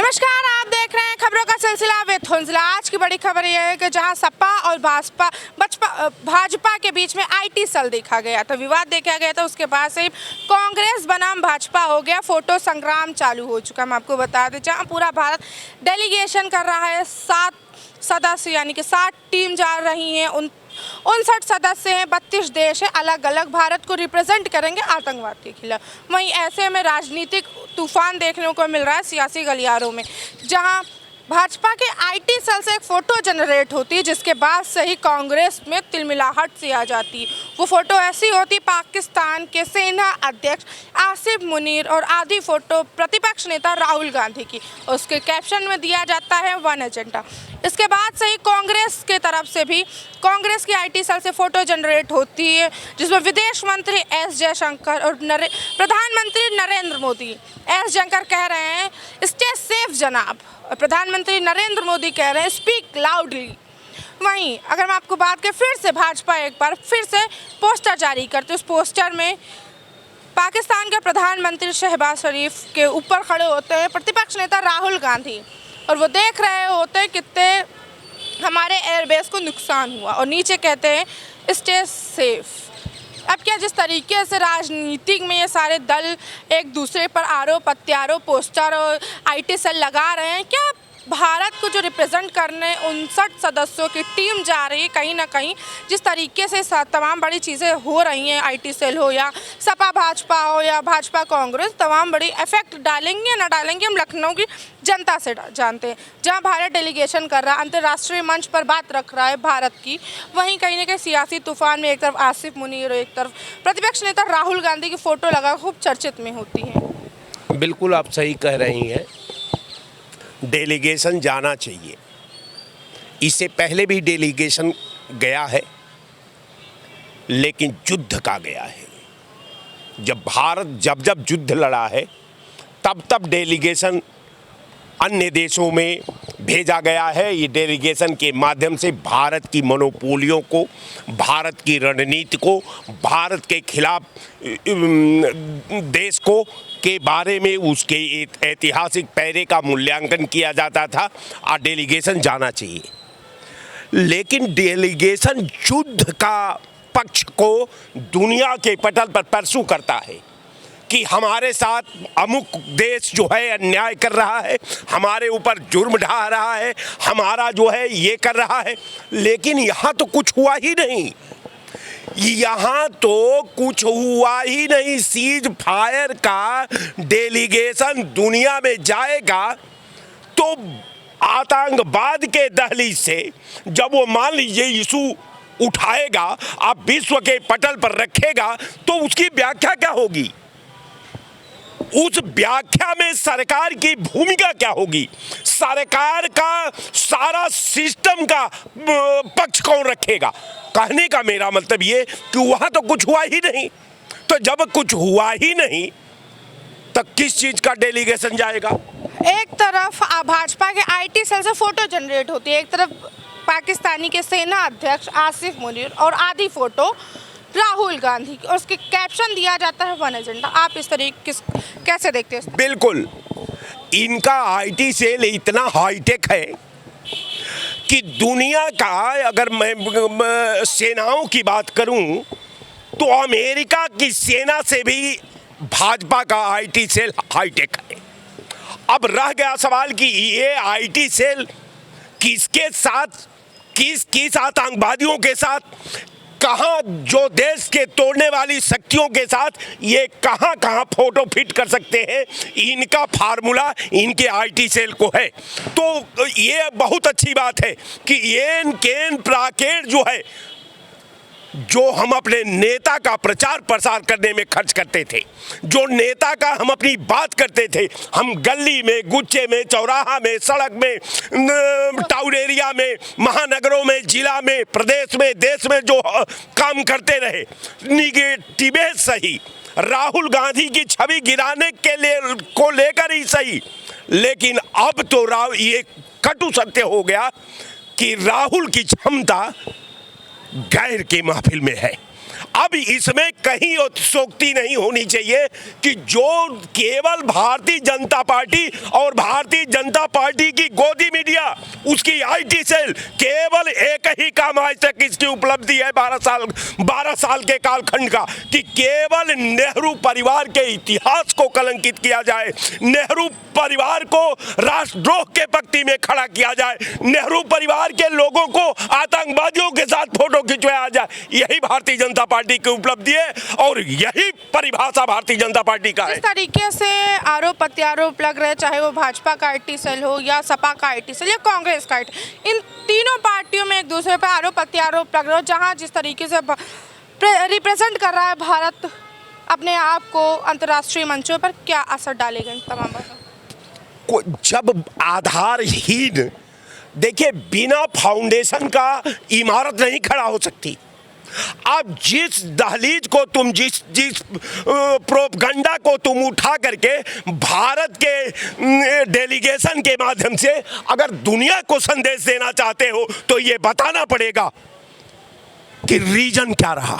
नमस्कार, आप देख रहे हैं खबरों का सिलसिला विद हुंजला। आज की बड़ी खबर यह है कि जहां सपा और भाजपा के बीच में आईटी सेल देखा गया था, विवाद देखा गया था, उसके बाद से कांग्रेस बनाम भाजपा हो गया, फोटो संग्राम चालू हो चुका। हम आपको बता दें, जहां पूरा भारत डेलीगेशन कर रहा है, 7 सदस्य यानी कि 7 टीम जा रही हैं, 59 सदस्य हैं, 32 देश है, अलग अलग भारत को रिप्रेजेंट करेंगे आतंकवाद के खिलाफ। वहीं ऐसे में राजनीतिक तूफान देखने को मिल रहा है सियासी गलियारों में, जहां भाजपा के आईटी सेल से एक फ़ोटो जनरेट होती है, जिसके बाद से ही कांग्रेस में तिलमिलाहट सी आ जाती है। वो फ़ोटो ऐसी होती, पाकिस्तान के सेना अध्यक्ष आसिफ मुनीर और आधी फ़ोटो प्रतिपक्ष नेता राहुल गांधी की। उसके कैप्शन में दिया जाता है वन एजेंडा। इसके बाद से ही कांग्रेस के तरफ से भी कांग्रेस की आईटी सेल से फ़ोटो जनरेट होती है, जिसमें विदेश मंत्री एस जयशंकर और प्रधानमंत्री नरेंद्र मोदी। एस जयशंकर कह रहे हैं स्टे सेफ जनाब, और प्रधानमंत्री नरेंद्र मोदी कह रहे हैं स्पीक लाउडली। वहीं अगर मैं आपको बात करें, फिर से भाजपा एक बार फिर से पोस्टर जारी करते, उस पोस्टर में पाकिस्तान के प्रधानमंत्री शहबाज शरीफ के ऊपर खड़े होते हैं प्रतिपक्ष नेता राहुल गांधी, और वो देख रहे होते हैं कितने हमारे एयरबेस को नुकसान हुआ, और नीचे कहते हैं स्टे सेफ। अब क्या जिस तरीके से राजनीतिक में ये सारे दल एक दूसरे पर आरोप प्रत्यारोप पोस्टर और आईटी सेल लगा रहे हैं, क्या भारत को जो रिप्रेजेंट करने 59 सदस्यों की टीम जा रही है, कहीं ना कहीं जिस तरीके से तमाम बड़ी चीज़ें हो रही हैं, आईटी सेल हो या सपा भाजपा हो या भाजपा कांग्रेस, तमाम बड़ी इफेक्ट डालेंगे या ना डालेंगे, हम लखनऊ की जनता से जानते हैं। जहां भारत डेलीगेशन कर रहा है, अंतर्राष्ट्रीय मंच पर बात रख रहा है भारत की, वहीं कहीं ना कहीं सियासी तूफान में एक तरफ आसिफ मुनीर और एक तरफ प्रतिपक्ष नेता राहुल गांधी की फ़ोटो लगा खूब चर्चित में होती है। बिल्कुल आप सही कह रही हैं, डेलीगेशन जाना चाहिए। इससे पहले भी डेलीगेशन गया है, लेकिन युद्ध का गया है। जब भारत जब युद्ध लड़ा है, तब डेलीगेशन अन्य देशों में भेजा गया है। ये डेलीगेशन के माध्यम से भारत की मोनोपोलियों को, भारत की रणनीति को, भारत के खिलाफ देश को के बारे में उसके ऐतिहासिक पैरे का मूल्यांकन किया जाता था, और डेलीगेशन जाना चाहिए। लेकिन डेलीगेशन युद्ध का पक्ष को दुनिया के पटल पर परसू करता है कि हमारे साथ अमुक देश जो है अन्याय कर रहा है, हमारे ऊपर जुर्म ढा रहा है, हमारा जो है ये कर रहा है। लेकिन यहाँ तो कुछ हुआ ही नहीं, यहाँ तो कुछ हुआ ही नहीं। सीज फायर का डेलीगेशन दुनिया में जाएगा तो आतंकवाद के दहलीज से जब वो मान लीजिए इशू उठाएगा, आप विश्व के पटल पर रखेगा, तो उसकी व्याख्या क्या होगी? उस व्याख्या में सरकार की भूमिका क्या होगी? सरकार का सारा सिस्टम का पक्ष कौन रखेगा? कहने का मेरा मतलब ये कि वहां तो कुछ हुआ ही नहीं, तो जब कुछ हुआ ही नहीं तो किस चीज का डेलीगेशन जाएगा? एक तरफ भाजपा के आईटी सेल से फोटो जनरेट होती है, एक तरफ पाकिस्तानी के सेना अध्यक्ष आसिफ मुनीर और आधी फोटो राहुल गांधी की, और उसके कैप्शन दिया जाता है वन एजेंडा। आप इस तरीके कैसे देखते हैं? बिल्कुल, इनका आईटी सेल इतना हाईटेक है कि दुनिया का, अगर मैं सेनाओं की बात करूं तो अमेरिका की सेना से भी भाजपा का आईटी सेल हाईटेक है। अब रह गया सवाल कि ये आईटी सेल किसके साथ, किस आतंकवादियों के साथ, कहाँ, जो देश के तोड़ने वाली शक्तियों के साथ ये कहाँ फोटो फिट कर सकते हैं, इनका फार्मूला इनके आईटी सेल को है। तो ये बहुत अच्छी बात है कि येन केन प्राकेट जो है, जो हम अपने नेता का प्रचार प्रसार करने में खर्च करते थे, जो नेता का हम अपनी बात करते थे, हम गली में, गुच्छे में, चौराहा में, सड़क में, टाउन एरिया में, महानगरों में, जिला में, प्रदेश में, देश में जो काम करते रहे, निगेटिव सही, राहुल गांधी की छवि गिराने के लिए को लेकर ही सही, लेकिन अब तो ये कटु सत्य हो गया कि राहुल की क्षमता गैर के महफिल में है। अब इसमें कहीं उत्सुकता नहीं होनी चाहिए कि जो केवल भारतीय जनता पार्टी और भारतीय जनता पार्टी की गोदी मीडिया, उसकी आईटी सेल, केवल एक ही काम आज तक इसकी उपलब्धि है 12 साल के कालखंड का, कि केवल नेहरू परिवार के इतिहास को कलंकित किया जाए, नेहरू परिवार को राष्ट्रद्रोह के पंक्ति में खड़ा किया जाए, नेहरू परिवार के लोगों को आतंकवादियों के साथ फोटो खिंचवाया जाए। यही भारतीय जनता पार्टी की उपलब्धि है और यही परिभाषा भारतीय जनता पार्टी का है। इस तरीके से आरोप प्रत्यारोप लग रहे, चाहे वो भाजपा का आईटी सेल हो या सपा का आईटी सेल या कांग्रेस का आईटी, इन तीनों पार्टियों में एक दूसरे पर आरोप प्रत्यारोप लग रहे हो, जहां जिस तरीके से रिप्रेजेंट कर रहा है भारत अपने आप को अंतर्राष्ट्रीय मंचों पर, क्या असर डालेगा इन तमाम बातों? जब आधारहीन, देखिए बिना फाउंडेशन का इमारत नहीं खड़ा हो सकती। अब जिस दहलीज को तुम जिस प्रोपगंडा को तुम उठा करके भारत के डेलीगेशन के माध्यम से अगर दुनिया को संदेश देना चाहते हो, तो ये बताना पड़ेगा कि रीजन क्या रहा,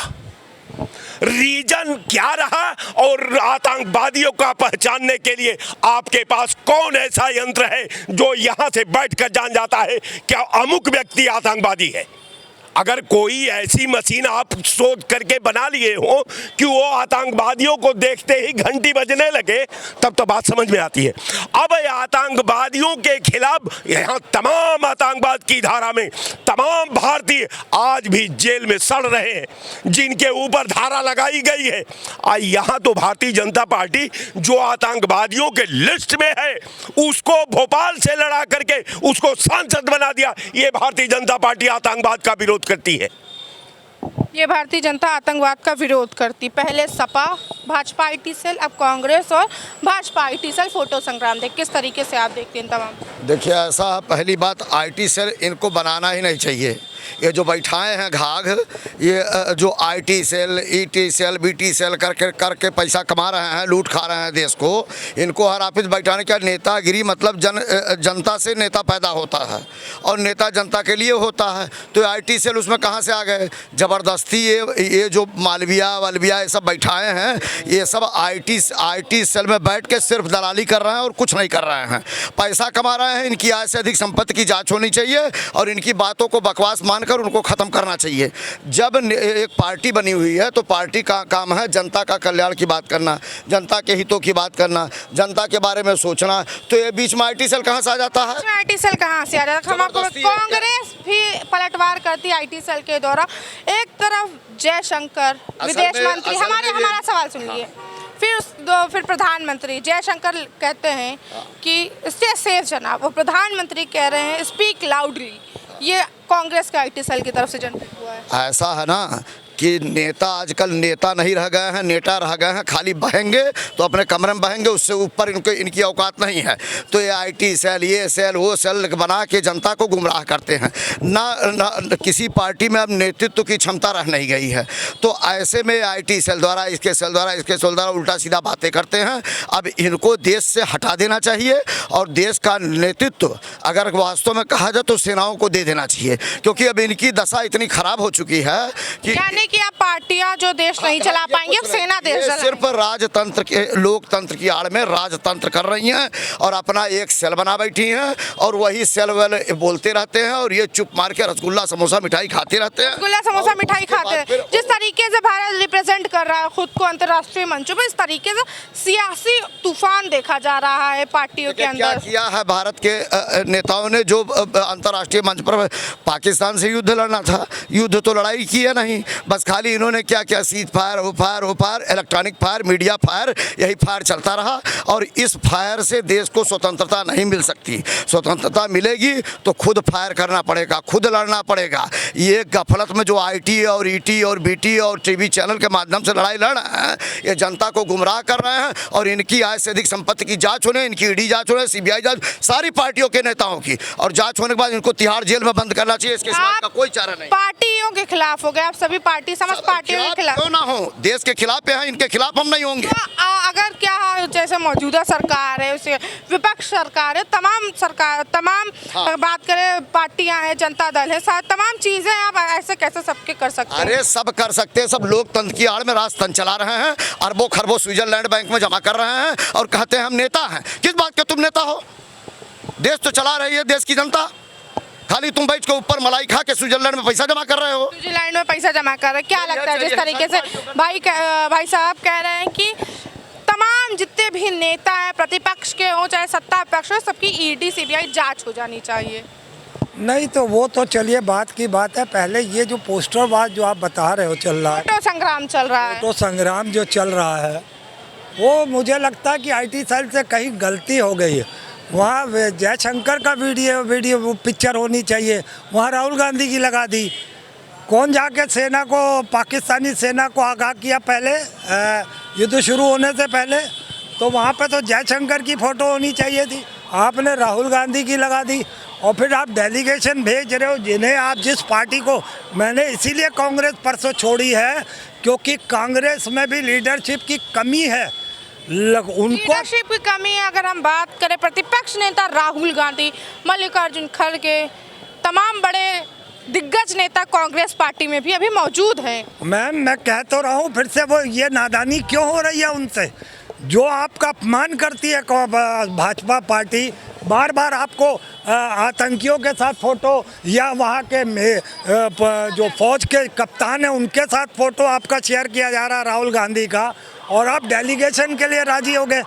रीजन क्या रहा, और आतंकवादियों का पहचानने के लिए आपके पास कौन ऐसा यंत्र है जो यहां से बैठकर जान जाता है क्या अमुक व्यक्ति आतंकवादी है। अगर कोई ऐसी मशीन आप सोच करके बना लिए हो कि वो आतंकवादियों को देखते ही घंटी बजने लगे, तब तो बात समझ में आती है। अब आतंकवादियों के खिलाफ यहाँ तमाम आतंकवाद की धारा में तमाम भारतीय आज भी जेल में सड़ रहे हैं, जिनके ऊपर धारा लगाई गई है। यहाँ तो भारतीय जनता पार्टी जो आतंकवादियों के लिस्ट में है, उसको भोपाल से लड़ा करके उसको सांसद बना दिया। ये भारतीय जनता पार्टी आतंकवाद का विरोध करती है। ये भारतीय जनता आतंकवाद का विरोध करती, पहले सपा भाजपा आईटी सेल, अब कांग्रेस और भाजपा आईटी सेल फोटो संग्राम। देख किस तरीके से आप देखते हैं तमाम? देखिए, ऐसा पहली बात, आईटी सेल इनको बनाना ही नहीं चाहिए। ये जो बैठाए हैं घाघ, ये जो IT cell, ET cell, BT cell करके पैसा कमा रहे हैं, लूट खा रहे हैं देश को, इनको हर ऑफिस बैठाने का नेतागिरी मतलब जनता से नेता पैदा होता है और नेता जनता के लिए होता है। तो आईटी सेल उसमें कहाँ से आ गए? ज़बरदस्ती ये जो मालविया वालविया ये सब बैठाए हैं, ये सब आईटी सेल में बैठ के सिर्फ दलाली कर रहे हैं और कुछ नहीं कर रहे हैं, पैसा कमा रहे हैं। इनकी आय से अधिक संपत्ति की जाँच होनी चाहिए और इनकी बातों को बकवास कर उनको खत्म करना चाहिए। जब एक पार्टी बनी हुई है तो पार्टी का काम है जनता का कल्याण की बात करना, जनता के हितों की बात करना, जनता के बारे में सोचना। तो ये बीच में आईटी सेल कहां से आ जाता है? आईटी सेल कहां से आ जाता है? हम आपको कांग्रेस भी पलटवार करती आईटी सेल के द्वारा। एक तरफ जयशंकर विदेश मंत्री, हमारा सवाल सुनिए, फिर प्रधानमंत्री जयशंकर कहते हैं कि स्टे सेफ जनाब, वो प्रधानमंत्री कह रहे हैं स्पीक लाउडली। ये कांग्रेस के आईटी सेल की तरफ से जनरेट हुआ है। ऐसा है ना कि नेता आजकल नेता नहीं रह गए हैं, नेता रह गए हैं। खाली बहेंगे तो अपने कमरे में बहेंगे, उससे ऊपर इनकी औकात नहीं है। तो ये आईटी सेल, ये सेल, वो सेल बना के जनता को गुमराह करते हैं। ना किसी पार्टी में अब नेतृत्व की क्षमता रह नहीं गई है। तो ऐसे में आईटी सेल द्वारा, इसके सेल द्वारा उल्टा सीधा बातें करते हैं। अब इनको देश से हटा देना चाहिए और देश का नेतृत्व अगर वास्तव में कहा जाए तो सेनाओं को दे देना चाहिए, क्योंकि अब इनकी दशा इतनी खराब हो चुकी है कि कि आप पार्टियां जो देश नहीं चला पाएंगे, सेना देश चलाएंगे। सिर्फ राजतंत्र के, लोकतंत्र की आड़ में राजतंत्र कर रही हैं और अपना एक सेल बना बैठी हैं और वही सेल वाले बोलते रहते हैं और ये चुप मार के रसगुल्ला समोसा मिठाई खाते रहते हैं। रसगुल्ला समोसा मिठाई खाते हैं। जिस तरीके से भारत रिप्रेजेंट कर रहा है खुद को अंतर्राष्ट्रीय मंचों पर, इस तरीके से सियासी तूफान देखा जा रहा है पार्टियों के अंदर। क्या किया है भारत के नेताओं ने? जो अंतर्राष्ट्रीय मंच पर पाकिस्तान से युद्ध लड़ना था, युद्ध तो लड़ाई की है नहीं, बस खाली इन्होंने क्या किया, सीज फायर, वो fire, electronic fire, media fire, यही फायर चलता रहा। और इस फायर से देश को स्वतंत्रता नहीं मिल सकती। स्वतंत्रता मिलेगी तो खुद फायर करना पड़ेगा, खुद लड़ना पड़ेगा। ये गफलत में जो आईटी और ईटी और बीटी और टीवी चैनल के माध्यम से लड़ाई लड़ रहे हैं, ये जनता को गुमराह कर रहे हैं और इनकी आय से अधिक संपत्ति की जाँच होने, इनकी ईडी जाँच होने, सीबीआई जाँच, सारी पार्टियों के नेता नेताओं की, और जांच होने के बाद इनको तिहाड़ जेल में बंद करना चाहिए। इसके सिवा का कोई चारा नहीं। पार्टियों के खिलाफ हो गए आप, सभी पार्टी समस्त पार्टियों के खिलाफ क्यों ना हो, देश के खिलाफ है, इनके खिलाफ हम नहीं होंगे। अगर क्या जैसे मौजूदा सरकार है, उसे विपक्ष सरकार है, तमाम बात करें पार्टियां हैं, जनता दल है, तमाम चीजें आप ऐसे कैसे सबके कर सकते हैं? अरे सब कर सकते हैं, सब लोकतंत्र की आड़ में राजतंत्र चला रहे हैं, अरबों खरबों स्विट्जरलैंड बैंक में जमा कर रहे हैं और कहते हैं हम नेता हैं। किस बात के तुम नेता हो? देश तो चला रही है देश की जनता, खाली तुम बैठ के ऊपर मलाई खा के स्विट्जरलैंड में पैसा जमा कर रहे हो। स्विट्जरलैंड में पैसा जमा कर रहे हैं, क्या लगता है जिस तरीके से भाई साहब कह रहे हैं कि तमाम जितने भी नेता हैं, प्रतिपक्ष के हो चाहे सत्ता पक्ष हो, सबकी ईडी सीबीआई जांच हो जानी चाहिए? नहीं तो वो तो चलिए बात की बात है, पहले ये जो पोस्टरबाज जो आप बता रहे हो चल रहा है, फोटो संग्राम चल रहा है, फोटो संग्राम जो चल रहा है, वो मुझे लगता है कि आईटी सेल से कहीं गलती हो गई है। वहाँ जयशंकर का वीडियो पिक्चर होनी चाहिए, वहाँ राहुल गांधी की लगा दी। कौन जाके सेना को, पाकिस्तानी सेना को आगाह किया पहले युद्ध शुरू होने से पहले? तो वहाँ पे तो जयशंकर की फ़ोटो होनी चाहिए थी, आपने राहुल गांधी की लगा दी। और फिर आप डेलीगेशन भेज रहे हो जिन्हें आप, जिस पार्टी को मैंने इसीलिए कांग्रेस परसों छोड़ी है क्योंकि कांग्रेस में भी लीडरशिप की कमी है। उनको लीडरशिप की कमी है। अगर हम बात करें प्रतिपक्ष नेता राहुल गांधी, मल्लिकार्जुन खड़गे, तमाम बड़े दिग्गज नेता कांग्रेस पार्टी में भी अभी मौजूद हैं। मैम मैं कह तो रहा हूँ, फिर से वो ये नादानी क्यों हो रही है उनसे? जो आपका अपमान करती है भाजपा पार्टी, बार बार आपको आतंकियों के साथ फ़ोटो या वहाँ के जो फौज के कप्तान हैं उनके साथ फ़ोटो आपका शेयर किया जा रहा है राहुल गांधी का, और आप डेलीगेशन के लिए राजी हो गए।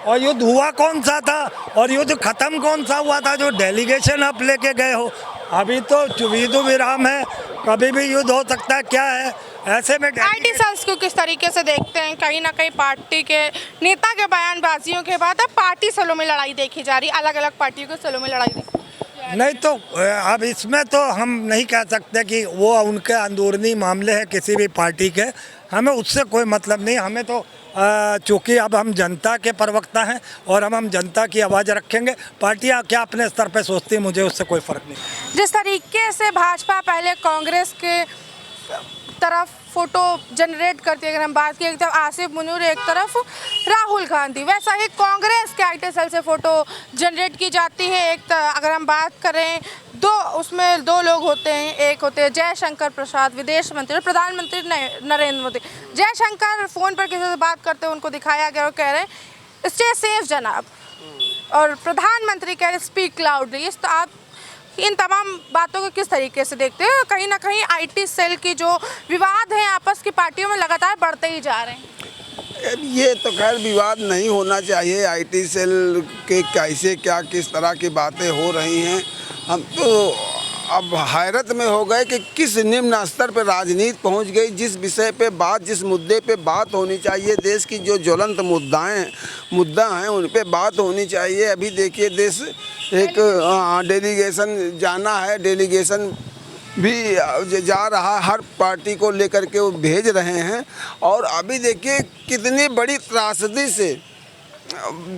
और युद्ध हुआ कौन सा था और युद्ध ख़त्म कौन सा हुआ था जो डेलीगेशन आप लेके गए हो? अभी तो युद्ध विराम है, कभी भी युद्ध हो सकता है, क्या है ऐसे में? आईटी सेल्स को किस तरीके से देखते हैं? कहीं ना कहीं पार्टी के नेता के बयानबाजियों के बाद अब पार्टी सेलों में लड़ाई देखी जा रही, अलग अलग पार्टियों के सेलों में लड़ाई देखी। नहीं तो अब इसमें तो हम नहीं कह सकते कि वो उनके अंदरूनी मामले हैं किसी भी पार्टी के, हमें उससे कोई मतलब नहीं। हमें तो चूँकि अब हम जनता के प्रवक्ता हैं और हम जनता की आवाज़ रखेंगे। पार्टियां क्या अपने स्तर पे सोचती हैं, मुझे उससे कोई फ़र्क नहीं। जिस तरीके से भाजपा पहले कांग्रेस के तरफ फोटो जनरेट करती है, अगर हम बात की, एक तरफ आसिफ मुनूर, एक तरफ राहुल गांधी, वैसा ही कांग्रेस के आईटी सेल से फोटो जनरेट की जाती है। अगर हम बात करें उसमें दो लोग होते हैं, एक होते हैं जयशंकर प्रसाद विदेश मंत्री और प्रधानमंत्री नरेंद्र मोदी। जयशंकर फ़ोन पर किसी से बात करते हुए उनको दिखाया गया और कह रहे हैं स्टे सेफ जनाब, और प्रधानमंत्री कह रहे स्पीक लाउडली। तो आप इन तमाम बातों को किस तरीके से देखते हैं? कहीं ना कहीं आईटी सेल की जो विवाद हैं आपस की पार्टियों में लगातार बढ़ते ही जा रहे हैं। ये तो खैर विवाद नहीं होना चाहिए। आईटी सेल के कैसे क्या किस तरह की बातें हो रही हैं, हम तो अब हैरत में हो गए कि किस निम्न स्तर पर राजनीति पहुंच गई। जिस विषय पे बात, जिस मुद्दे पे बात होनी चाहिए, देश की जो ज्वलंत मुद्दा हैं उन पे बात होनी चाहिए। अभी देखिए देश एक डेलीगेशन जाना है, डेलीगेशन भी जा रहा, हर पार्टी को लेकर के वो भेज रहे हैं। और अभी देखिए कितनी बड़ी त्रासदी से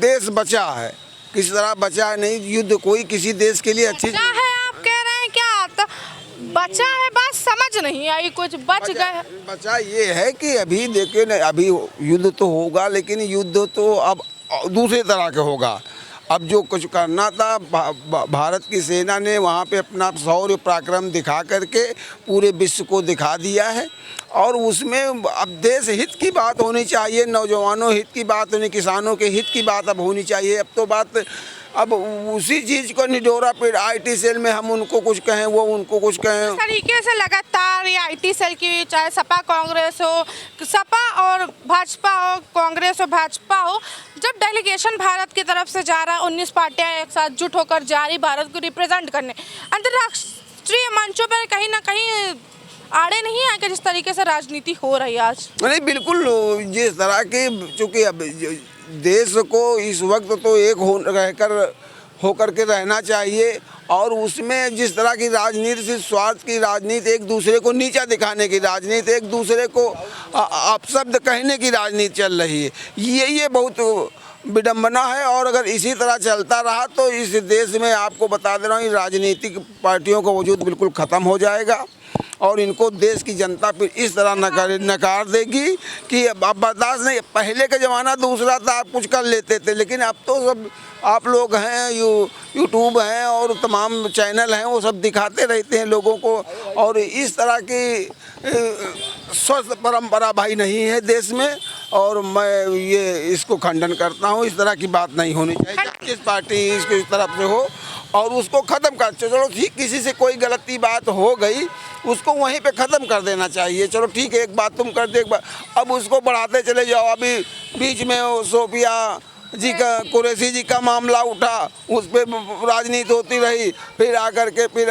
देश बचा है, किस तरह बचा है। नहीं, युद्ध कोई किसी देश के लिए अच्छी क्या है, आप कह रहे हैं क्या तो बचा है? बात समझ नहीं आई, कुछ बच गए। बचा ये है कि अभी देखिए न, अभी युद्ध तो होगा, लेकिन युद्ध तो अब दूसरे तरह का होगा। अब जो कुछ करना था, भारत की सेना ने वहाँ पे अपना शौर्य पराक्रम दिखा करके पूरे विश्व को दिखा दिया है। और उसमें अब देश हित की बात होनी चाहिए, नौजवानों हित की बात होनी, किसानों के हित की बात अब होनी चाहिए। अब तो बात अब उसी चीज़ को निडोरा फिर आईटी सेल में हम उनको कुछ कहें, वो उनको कुछ कहें। इस तरीके से लगातार ये आईटी सेल की, चाहे सपा कांग्रेस हो, सपा और भाजपा हो, कांग्रेस और भाजपा हो, जब डेलीगेशन भारत की तरफ से जा रहा है, 19 पार्टियां एक साथ जुट होकर जा रही भारत को रिप्रेजेंट करने, अंतर्राष्ट्रीय मंचों पर कहीं ना कहीं आड़े नहीं आए कि जिस तरीके से राजनीति हो रही है आज? नहीं, बिल्कुल जिस तरह की, चूँकि अब देश को इस वक्त तो एक होकर के रहना चाहिए। और उसमें जिस तरह की राजनीति, सिर्फ स्वार्थ की राजनीति, एक दूसरे को नीचा दिखाने की राजनीति, एक दूसरे को अपशब्द कहने की राजनीति चल रही है, ये बहुत विडंबना है। और अगर इसी तरह चलता रहा तो इस देश में आपको बता दे रहा हूँ, राजनीतिक पार्टियों का वजूद बिल्कुल ख़त्म हो जाएगा और इनको देश की जनता फिर इस तरह नकार देगी कि अब बर्दाश्त नहीं। पहले का ज़माना दूसरा था, आप कुछ कर लेते थे, लेकिन अब तो सब आप लोग हैं, यूट्यूब हैं और तमाम चैनल हैं, वो सब दिखाते रहते हैं लोगों को। और इस तरह की स्वस्थ परंपरा भाई नहीं है देश में, और मैं ये इसको खंडन करता हूँ। इस तरह की बात नहीं होनी चाहिए। किस पार्टी इसकी तरफ से हो और उसको ख़त्म कर, चलो ठीक, किसी से कोई गलती बात हो गई उसको वहीं पे ख़त्म कर देना चाहिए। चलो ठीक है, एक बात तुम कर दे, एक बात, अब उसको बढ़ाते चले जाओ। अभी बीच में वो सोफिया जी का, कुरैशी जी का मामला उठा, उस पर राजनीति होती रही, फिर आकर के फिर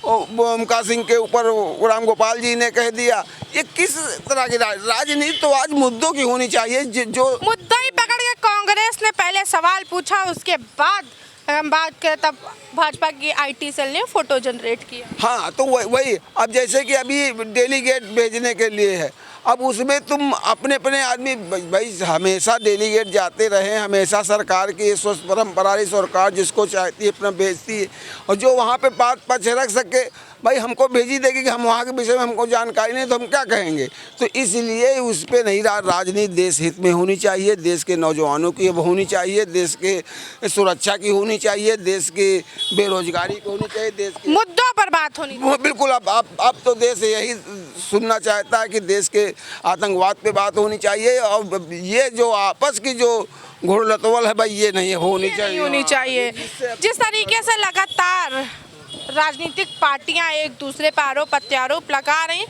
ओमकार सिंह के ऊपर राम गोपाल जी ने कह दिया। ये किस तरह की राजनीति? तो आज मुद्दों की होनी चाहिए, जो मुद्दा ही पकड़ के कांग्रेस ने पहले सवाल पूछा, उसके बाद हम बात करें तब भाजपा की आईटी सेल ने फोटो जनरेट किया। हाँ, तो वही अब जैसे कि अभी डेलीगेट भेजने के लिए है, अब उसमें तुम अपने अपने आदमी, भाई हमेशा डेलीगेट जाते रहे, हमेशा सरकार की स्वस्थ परंपरा, सरकार जिसको चाहती है अपना भेजती है, और जो वहाँ पे बात पक्ष रख सके, भाई हमको भेजी देगी कि हम वहाँ के विषय में हमको जानकारी नहीं, तो हम क्या कहेंगे? तो इसलिए उस पर नहीं, राजनीति देश हित में होनी चाहिए, देश के नौजवानों की होनी चाहिए, देश के सुरक्षा की होनी चाहिए, देश के बेरोजगारी की होनी चाहिए, देश के मुद्दों पर बात होनी चाहिए। बिल्कुल। अब तो देश यही सुनना चाहता है कि देश के आतंकवाद पे बात होनी चाहिए, और ये जो आपस की जो घोड़लतवल है भाई, ये नहीं होनी चाहिए। जिस तरीके से लगातार राजनीतिक पार्टियां एक दूसरे पर आरोप प्रत्यारोप लगा रही,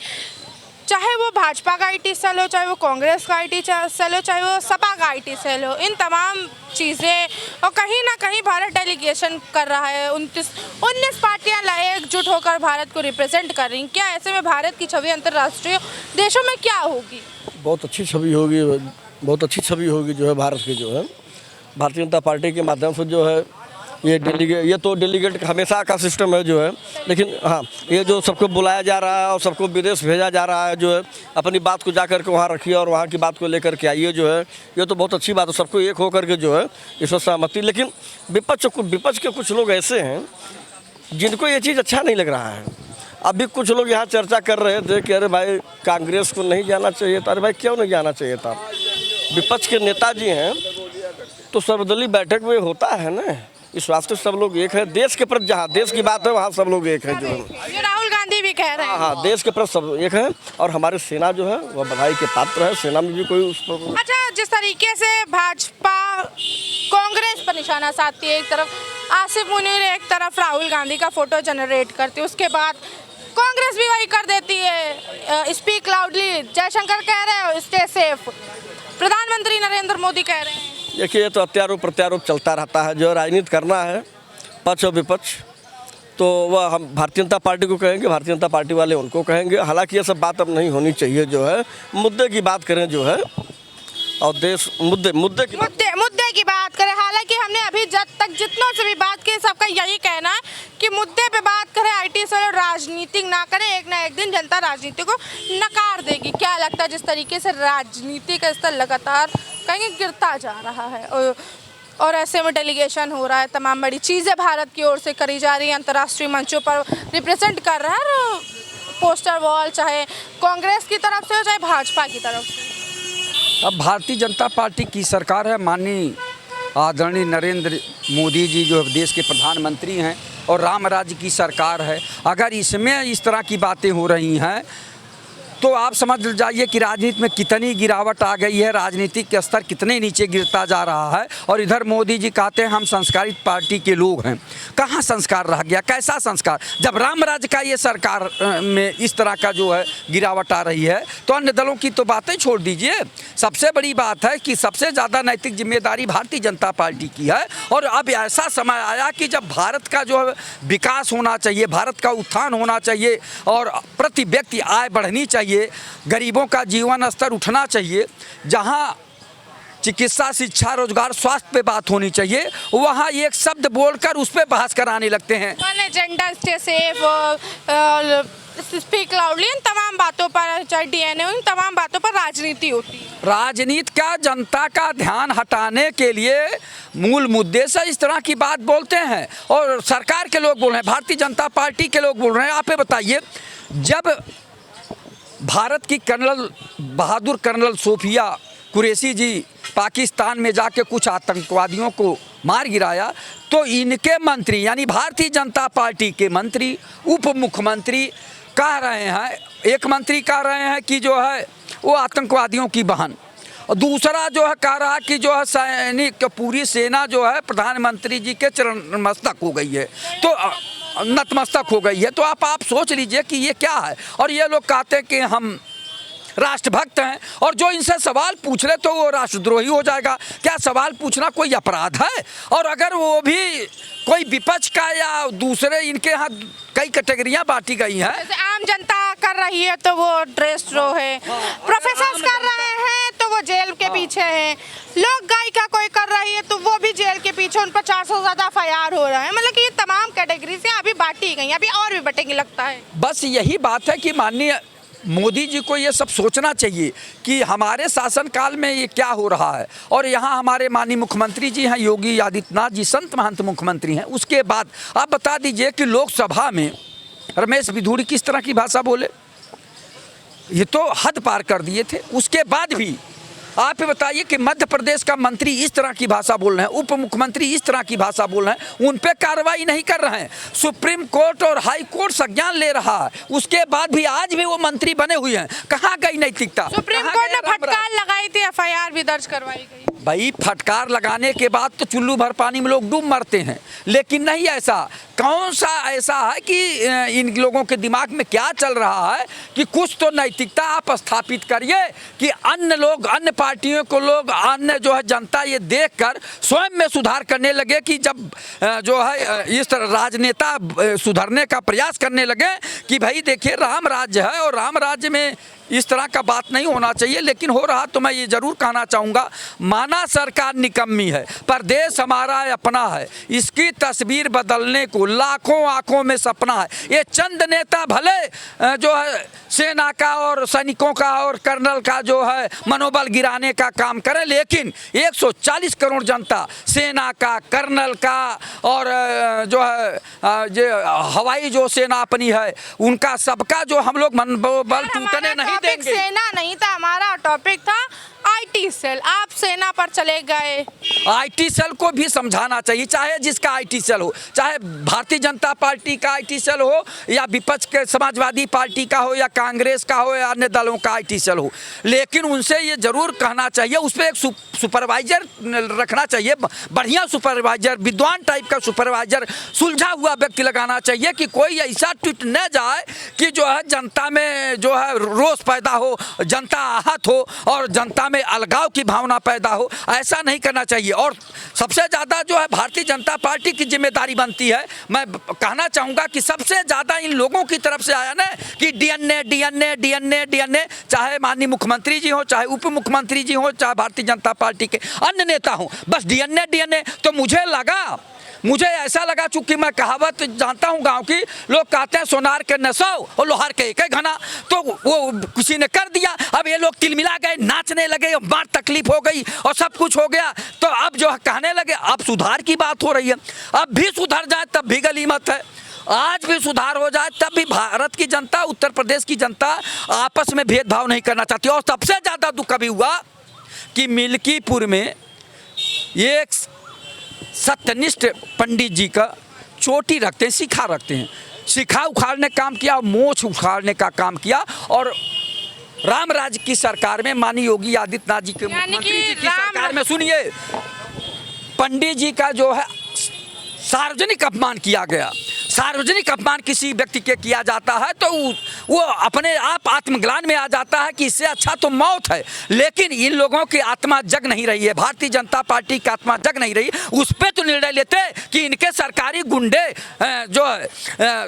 चाहे वो भाजपा का आईटी सेल हो, चाहे वो कांग्रेस का आईटी सेल हो, चाहे वो सपा का आईटी सेल हो, इन तमाम चीज़ें, और कहीं ना कहीं भारत डेलीगेशन कर रहा है। 19 पार्टियां एकजुट होकर भारत को रिप्रेजेंट कर रही। क्या ऐसे में भारत की छवि अंतर्राष्ट्रीय देशों में क्या होगी? बहुत अच्छी छवि होगी, बहुत अच्छी छवि होगी जो है भारत की, जो है भारतीय जनता पार्टी के माध्यम से जो है ये तो डेलीगेट हमेशा का सिस्टम है जो है। लेकिन हाँ, ये जो सबको बुलाया जा रहा है और सबको विदेश भेजा जा रहा है जो है, अपनी बात को जा कर के वहाँ रखिए और वहाँ की बात को लेकर के आइए जो है, ये तो बहुत अच्छी बात है। सबको एक होकर के जो है इस वक्त सहमति। लेकिन विपक्ष के कुछ लोग ऐसे हैं जिनको ये चीज़ अच्छा नहीं लग रहा है। अभी कुछ लोग यहाँ चर्चा कर रहे थे कि अरे भाई कांग्रेस को नहीं जाना चाहिए था। अरे भाई क्यों नहीं जाना चाहिए था? विपक्ष के नेताजी हैं तो सर्वदलीय बैठक में होता है ना, इस वास्ते सब लोग एक है। देश के प्रति, जहाँ देश की बात है वहाँ सब लोग एक है जो है। ये राहुल गांधी भी कह रहे हैं। हाँ, देश के प्रति सब एक है, और हमारे सेना जो है वह बधाई के पात्र है। सेना में भी कोई उस पर। अच्छा, जिस तरीके से भाजपा कांग्रेस पर निशाना साधती है, एक तरफ आसिफ मुनीर, एक तरफ राहुल गांधी का फोटो जनरेट करती है, उसके बाद कांग्रेस भी वही कर देती है। स्पीक लाउडली, जयशंकर कह रहे हो स्टे सेफ, प्रधानमंत्री नरेंद्र मोदी कह रहे हैं। देखिए, ये तो अत्यारोप प्रत्यारोप चलता रहता है। जो राजनीति करना है पक्ष और विपक्ष, तो वह हम भारतीय जनता पार्टी को कहेंगे, भारतीय जनता पार्टी वाले उनको कहेंगे। हालांकि ये सब बात अब नहीं होनी चाहिए जो है, मुद्दे की बात करें जो है, और देश मुद्दे की बात करें। हालांकि हमने अभी जब तक जितनों से भी बात की, सबका यही कहना है कि मुद्दे पे बात करें, आईटी सेल और राजनीतिक ना करें। एक ना एक दिन जनता राजनीति को नकार देगी। क्या लगता है जिस तरीके से राजनीति का स्तर लगातार कहीं गिरता जा रहा है, और ऐसे में डेलीगेशन हो रहा है, तमाम बड़ी चीज़ें भारत की ओर से करी जा रही है, अंतर्राष्ट्रीय मंचों पर रिप्रेजेंट कर रहा है, पोस्टर वॉल चाहे कांग्रेस की तरफ से हो चाहे भाजपा की तरफ से। अब भारतीय जनता पार्टी की सरकार है, माननीय आदरणीय नरेंद्र मोदी जी जो देश के प्रधानमंत्री हैं, और राम राज्य की सरकार है। अगर इसमें इस तरह की बातें हो रही हैं तो आप समझ जाइए कि राजनीति में कितनी गिरावट आ गई है, राजनीतिक स्तर कितने नीचे गिरता जा रहा है। और इधर मोदी जी कहते हैं हम संस्कारित पार्टी के लोग हैं। कहाँ संस्कार रह गया? कैसा संस्कार? जब राम राज्य का ये सरकार में इस तरह का जो है गिरावट आ रही है, तो अन्य दलों की तो बातें छोड़ दीजिए। सबसे बड़ी बात है कि सबसे ज़्यादा नैतिक जिम्मेदारी भारतीय जनता पार्टी की है। और अब ऐसा समय आया कि जब भारत का जो है विकास होना चाहिए, भारत का उत्थान होना चाहिए, और प्रति व्यक्ति आय बढ़नी चाहिए, गरीबों का जीवन स्तर उठना चाहिए, जहां चिकित्सा, शिक्षा, रोजगार, स्वास्थ्य पे बात होनी चाहिए, वहां एक शब्द बोलकर उस पे बहस कराने लगते हैं। Gender stay safe, speak loudly, इन तमाम बातों पर, चाहे डीएनए, इन तमाम बातों पर राजनीति होती है। राजनीति का जनता का ध्यान हटाने के लिए मूल मुद्दे से इस तरह की बात बोलते हैं और सरकार के लोग बोल रहे हैं, भारतीय जनता पार्टी के लोग बोल रहे हैं। आप ये बताइए, जब भारत की कर्नल बहादुर कर्नल सोफिया कुरैशी जी पाकिस्तान में जाके कुछ आतंकवादियों को मार गिराया, तो इनके मंत्री यानी भारतीय जनता पार्टी के मंत्री, उप मुख्यमंत्री कह रहे हैं, एक मंत्री कह रहे हैं कि जो है वो आतंकवादियों की बहन, और दूसरा जो है कह रहा है कि जो है सैनिक पूरी सेना जो है प्रधानमंत्री जी के चरण मस्तक हो गई है, तो नतमस्तक हो गई है। तो आप सोच लीजिए कि ये क्या है। और ये लोग कहते हैं कि हम राष्ट्रभक्त हैं, और जो इनसे सवाल पूछ ले तो वो राष्ट्रद्रोही हो जाएगा। क्या सवाल पूछना कोई अपराध है? और अगर वो भी कोई विपक्ष का या दूसरे, इनके यहाँ कई कैटेगरियां बांटी गई हैं। जैसे आम जनता कर रही है तो वो ड्रेस रो है, प्रोफेसर कर रहे हैं तो वो जेल के पीछे हैं, लोग गायिका कोई कर रही है तो वो भी जेल के पीछे, उन पर 400 से ज़्यादा FIR हो रहा है। मतलब कि ये तमाम कैटेगरी से अभी बांटी गई, अभी और भी बटेंगी लगता है। बस यही बात है कि माननीय मोदी जी को ये सब सोचना चाहिए कि हमारे शासनकाल में ये क्या हो रहा है। और यहाँ हमारे माननीय मुख्यमंत्री जी हैं योगी आदित्यनाथ जी, संत महंत मुख्यमंत्री हैं। उसके बाद आप बता दीजिए कि लोकसभा में रमेश बिधूड़ी किस तरह की भाषा बोले, ये तो हद पार कर दिए थे। उसके बाद भी आप ये बताइए कि मध्य प्रदेश का मंत्री इस तरह की भाषा बोल रहे हैं, उप मुख्यमंत्री इस तरह की भाषा बोल रहे हैं, उन पे कार्रवाई नहीं कर रहे हैं। सुप्रीम कोर्ट और हाई कोर्ट संज्ञान ले रहा है, उसके बाद भी आज भी वो मंत्री बने हुए हैं। कहाँ गई नैतिकता? सुप्रीम कोर्ट ने फटकार लगाई थी, FIR भी दर्ज करवाई गई। भाई फटकार लगाने के बाद तो चुल्लू भर पानी में लोग डूब मरते हैं, लेकिन नहीं ऐसा। कौन सा ऐसा है कि इन लोगों के दिमाग में क्या चल रहा है कि कुछ तो नैतिकता आप स्थापित करिए कि अन्य लोग, अन्य पार्टियों को लोग, अन्य जो है जनता ये देखकर स्वयं में सुधार करने लगे कि जब जो है इस तरह राजनेता सुधरने का प्रयास करने लगे कि भाई देखिए राम राज्य है और राम राज्य में इस तरह का बात नहीं होना चाहिए। लेकिन हो रहा तो मैं ये जरूर कहना चाहूँगा, माना सरकार निकम्मी है पर देश हमारा अपना है, इसकी तस्वीर बदलने को लाखों आंखों में सपना है। ये चंद नेता भले जो है सेना का और सैनिकों का और कर्नल का जो है मनोबल गिराने का काम करे, लेकिन 140 करोड़ जनता सेना का, कर्नल का और जो है जो हवाई जो सेना अपनी है उनका सबका जो हम लोग मनोबल टूटने नहीं टॉपिक सेना नहीं था, हमारा टॉपिक था IT सेल। आप सेना पर चले गए। IT सेल को भी समझाना चाहिए, चाहे जिसका IT सेल हो, चाहे भारतीय जनता पार्टी का IT सेल हो या विपक्ष के समाजवादी पार्टी का हो या कांग्रेस का हो या अन्य दलों का IT सेल हो, लेकिन उनसे ये जरूर कहना चाहिए, उस पर एक सुपरवाइजर रखना चाहिए, बढ़िया सुपरवाइजर, विद्वान टाइप का सुपरवाइजर, सुलझा हुआ व्यक्ति लगाना चाहिए कि कोई ऐसा ट्वीट न जाए कि जो है जनता में जो है रोष पैदा हो, जनता आहत हो और जनता में अलगाव की भावना पैदा हो। ऐसा नहीं करना चाहिए। और सबसे ज़्यादा जो है भारतीय जनता पार्टी की जिम्मेदारी बनती है। मैं कहना चाहूँगा कि सबसे ज़्यादा इन लोगों की तरफ से आया ना कि डीएनए, चाहे माननीय मुख्यमंत्री जी हो, चाहे उप मुख्यमंत्री जी हो, चाहे भारतीय जनता पार्टी के अन्य नेता हों, बस डीएनए। तो मुझे ऐसा लगा, चूंकि मैं कहावत जानता हूँ गांव की, लोग कहते हैं सोनार के 900 और लोहार के एक घना, तो वो किसी ने कर दिया। अब ये लोग तिलमिला गए, नाचने लगे, मार तकलीफ हो गई और सब कुछ हो गया। तो अब जो कहने लगे अब सुधार की बात हो रही है, अब भी सुधर जाए तब भी गनीमत है, आज भी सुधार हो जाए तब भी भारत की जनता, उत्तर प्रदेश की जनता आपस में भेदभाव नहीं करना चाहती। और सबसे ज़्यादा दुख अभी हुआ कि मिल्कीपुर में एक सत्यनिष्ठ पंडित जी का चोटी रखते हैं, शिखा रखते हैं, शिखा उखाड़ने का काम किया, मोछ उखाड़ने का काम किया। और राम राज्य की सरकार में माननीय योगी आदित्यनाथ जी के मुख्यमंत्री जी की सरकार में सुनिए, पंडित जी का जो है सार्वजनिक अपमान किया गया। सार्वजनिक अपमान किसी व्यक्ति के किया जाता है तो वो अपने आप आत्मग्लान में आ जाता है कि इससे अच्छा तो मौत है। लेकिन इन लोगों की आत्मा जग नहीं रही है, भारतीय जनता पार्टी की आत्मा जग नहीं रही, उस पर तो निर्णय लेते कि इनके सरकारी गुंडे जो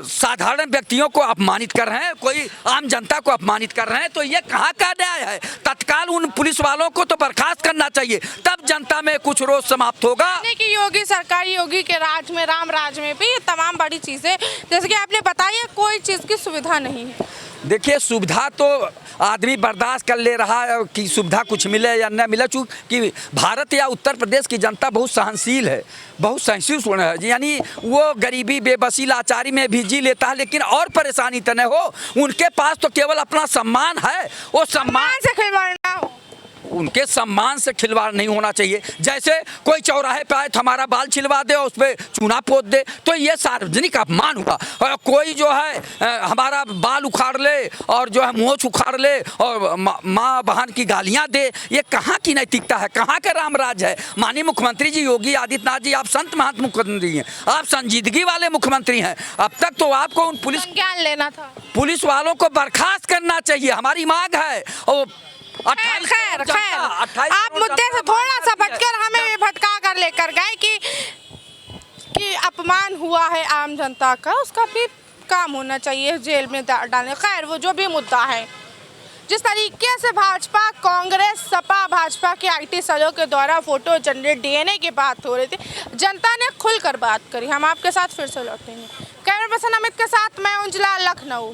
साधारण व्यक्तियों को अपमानित कर रहे हैं, कोई आम जनता को अपमानित कर रहे हैं। तो ये कहाँ का न्याय है? तत्काल उन पुलिस वालों को तो बर्खास्त करना चाहिए, तब जनता में कुछ रोष समाप्त होगा। योगी सरकार, योगी के राज में, राम राज में भी तमाम बड़ी चीज़ें जैसे कि आपने बताया कोई चीज़ की सुविधा नहीं है। देखिए सुविधा तो आदमी बर्दाश्त कर ले रहा है कि सुविधा कुछ मिले या न मिले, चूँकि भारत या उत्तर प्रदेश की जनता बहुत सहनशील है, बहुत सहिष्णु है, यानी वो गरीबी बेबसी लाचारी में भी जी लेता है, लेकिन और परेशानी तो नहीं हो। उनके पास तो केवल अपना सम्मान है, वो सम्मान से खिलवाड़ ना हो। उनके सम्मान से खिलवाड़ नहीं होना चाहिए। जैसे कोई चौराहे पे आए तो हमारा बाल छिलवा दे और उस पर चूना पोत दे तो ये सार्वजनिक अपमान हुआ। और कोई जो है हमारा बाल उखाड़ ले और जो है मोछ उखाड़ ले और माँ बहन की गालियां दे, ये कहाँ की नैतिकता है, कहाँ का रामराज है। माननीय मुख्यमंत्री जी योगी आदित्यनाथ जी, आप संत महंत मुख्यमंत्री हैं, आप संजीदगी वाले मुख्यमंत्री हैं। अब तक तो आपको उन संज्ञान लेना था, पुलिस वालों को बर्खास्त करना चाहिए, हमारी मांग है। और खैर आप मुद्दे से थोड़ा सा भटकर हमें ये भटका कर लेकर गए कि अपमान हुआ है आम जनता का, उसका भी काम होना चाहिए जेल में डालने। खैर वो जो भी मुद्दा है, जिस तरीके से भाजपा कांग्रेस सपा भाजपा के IT सेलों के द्वारा फोटो जनरेट DNA की बात हो रही थी, जनता ने खुलकर बात करी। हम आपके साथ फिर से लौटेंगे। कैमरा पर्सन अमित के साथ मैं उंजला, लखनऊ।